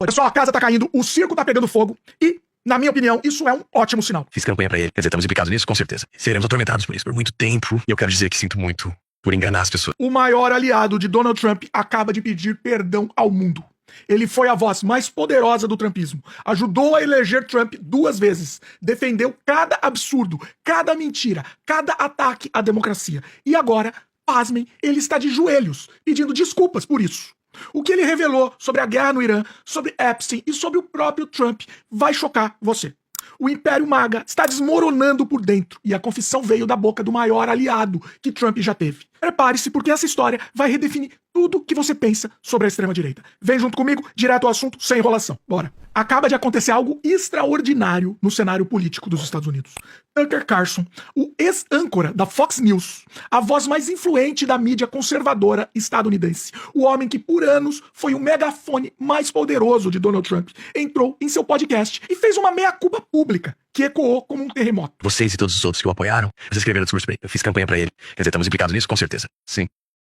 Pessoal, a casa tá caindo, o circo tá pegando fogo e, na minha opinião, isso é um ótimo sinal. Fiz campanha pra ele. Quer dizer, estamos implicados nisso, com certeza. Seremos atormentados por isso por muito tempo. E eu quero dizer que sinto muito por enganar as pessoas. O maior aliado de Donald Trump acaba de pedir perdão ao mundo. Ele foi a voz mais poderosa do trumpismo, ajudou a eleger Trump 2 vezes, defendeu cada absurdo, cada mentira, cada ataque à democracia. E agora, pasmem, ele está de joelhos, pedindo desculpas por isso. O que ele revelou sobre a guerra no Irã, sobre Epstein e sobre o próprio Trump vai chocar você. O Império Maga está desmoronando por dentro e a confissão veio da boca do maior aliado que Trump já teve. Prepare-se, porque essa história vai redefinir tudo que você pensa sobre a extrema-direita. Vem junto comigo, direto ao assunto, sem enrolação. Bora. Acaba de acontecer algo extraordinário no cenário político dos Estados Unidos. Tucker Carlson, o ex-âncora da Fox News, a voz mais influente da mídia conservadora estadunidense, o homem que por anos foi o megafone mais poderoso de Donald Trump, entrou em seu podcast e fez uma meia-culpa pública que ecoou como um terremoto. Vocês e todos os outros que o apoiaram, vocês escreveram discurso pra ele. Eu fiz campanha pra ele. Quer dizer, estamos implicados nisso, com certeza. Sim.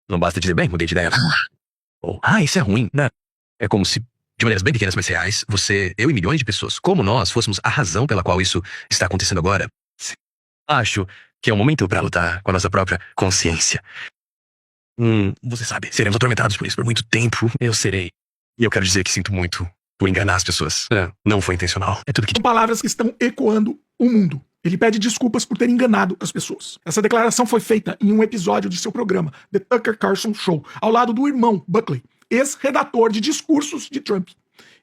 Não basta dizer, bem, mudei de ideia. Isso é ruim, né? É como se, de maneiras bem pequenas, mas reais, você, eu e milhões de pessoas, como nós, fôssemos a razão pela qual isso está acontecendo agora. Sim. Acho que é um momento pra lutar com a nossa própria consciência. Você sabe, seremos atormentados por isso por muito tempo. Eu serei. E eu quero dizer que sinto muito por enganar as pessoas. Não foi intencional. É tudo que... São palavras que estão ecoando o mundo. Ele pede desculpas por ter enganado as pessoas. Essa declaração foi feita em um episódio de seu programa, The Tucker Carlson Show, ao lado do irmão Buckley, ex-redator de discursos de Trump.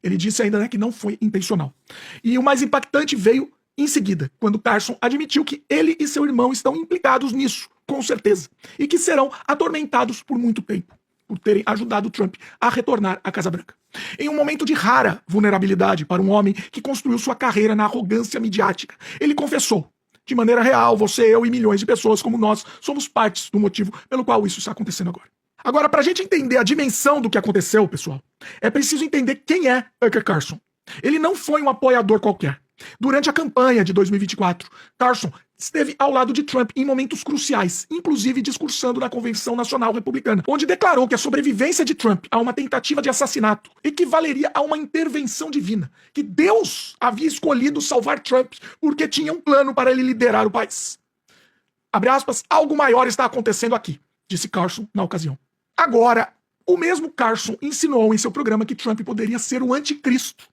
Ele disse ainda, que não foi intencional. E o mais impactante veio em seguida, quando Carlson admitiu que ele e seu irmão estão implicados nisso, com certeza, e que serão atormentados por muito tempo, por terem ajudado Trump a retornar à Casa Branca. Em um momento de rara vulnerabilidade para um homem que construiu sua carreira na arrogância midiática, ele confessou: de maneira real, você, eu e milhões de pessoas como nós somos partes do motivo pelo qual isso está acontecendo agora. Agora, para a gente entender a dimensão do que aconteceu, pessoal, é preciso entender quem é Tucker Carlson. Ele não foi um apoiador qualquer. Durante a campanha de 2024, Carlson esteve ao lado de Trump em momentos cruciais, inclusive discursando na Convenção Nacional Republicana, onde declarou que a sobrevivência de Trump a uma tentativa de assassinato equivaleria a uma intervenção divina, que Deus havia escolhido salvar Trump porque tinha um plano para ele liderar o país. Abre aspas, algo maior está acontecendo aqui, disse Carlson na ocasião. Agora, o mesmo Carlson insinuou em seu programa que Trump poderia ser o anticristo.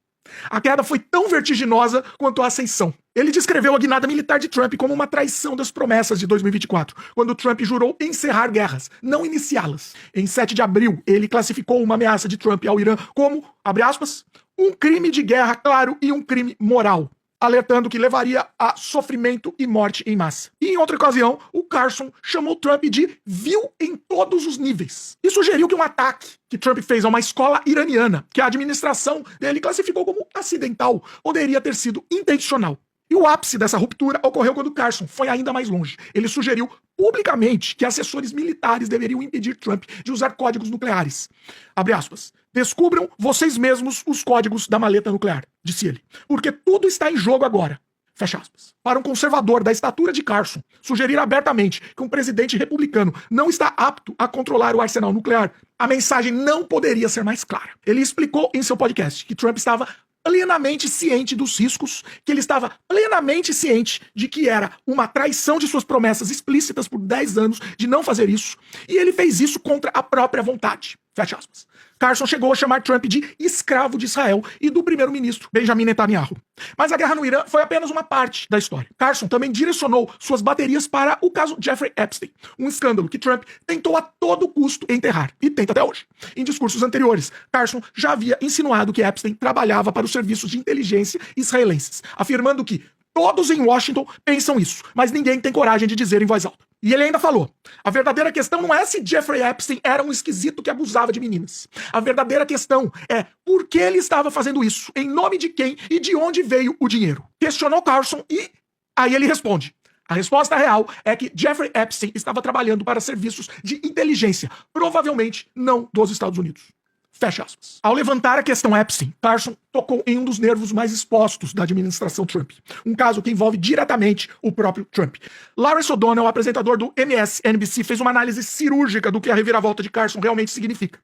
A queda foi tão vertiginosa quanto a ascensão. Ele descreveu a guinada militar de Trump como uma traição das promessas de 2024, quando Trump jurou encerrar guerras, não iniciá-las. Em 7 de abril, ele classificou uma ameaça de Trump ao Irã como, abre aspas, um crime de guerra claro e um crime moral, alertando que levaria a sofrimento e morte em massa. E em outra ocasião, o Carlson chamou Trump de vil em todos os níveis. E sugeriu que um ataque que Trump fez a uma escola iraniana, que a administração dele classificou como acidental, poderia ter sido intencional. E o ápice dessa ruptura ocorreu quando Carlson foi ainda mais longe. Ele sugeriu publicamente que assessores militares deveriam impedir Trump de usar códigos nucleares. Abre aspas. Descubram vocês mesmos os códigos da maleta nuclear, disse ele. Porque tudo está em jogo agora. Fecha aspas. Para um conservador da estatura de Carlson, sugerir abertamente que um presidente republicano não está apto a controlar o arsenal nuclear, a mensagem não poderia ser mais clara. Ele explicou em seu podcast que Trump estava plenamente ciente dos riscos, que ele estava plenamente ciente de que era uma traição de suas promessas explícitas por 10 anos de não fazer isso, e ele fez isso contra a própria vontade. Fecha aspas. Carlson chegou a chamar Trump de escravo de Israel e do primeiro-ministro Benjamin Netanyahu. Mas a guerra no Irã foi apenas uma parte da história. Carlson também direcionou suas baterias para o caso Jeffrey Epstein, um escândalo que Trump tentou a todo custo enterrar, e tenta até hoje. Em discursos anteriores, Carlson já havia insinuado que Epstein trabalhava para os serviços de inteligência israelenses, afirmando que todos em Washington pensam isso, mas ninguém tem coragem de dizer em voz alta. E ele ainda falou: a verdadeira questão não é se Jeffrey Epstein era um esquisito que abusava de meninas. A verdadeira questão é por que ele estava fazendo isso, em nome de quem e de onde veio o dinheiro. Questionou Carlson e aí ele responde: a resposta real é que Jeffrey Epstein estava trabalhando para serviços de inteligência, provavelmente não dos Estados Unidos. Fecha aspas. Ao levantar a questão Epstein, Carlson tocou em um dos nervos mais expostos da administração Trump. Um caso que envolve diretamente o próprio Trump. Lawrence O'Donnell, apresentador do MSNBC, fez uma análise cirúrgica do que a reviravolta de Carlson realmente significa.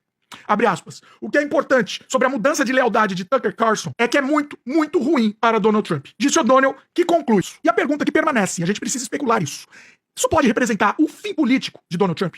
Abre aspas. O que é importante sobre a mudança de lealdade de Tucker Carlson é que é muito, muito ruim para Donald Trump. Disse O'Donnell, que conclui isso. E a pergunta que permanece, a gente precisa especular isso. Isso pode representar o fim político de Donald Trump?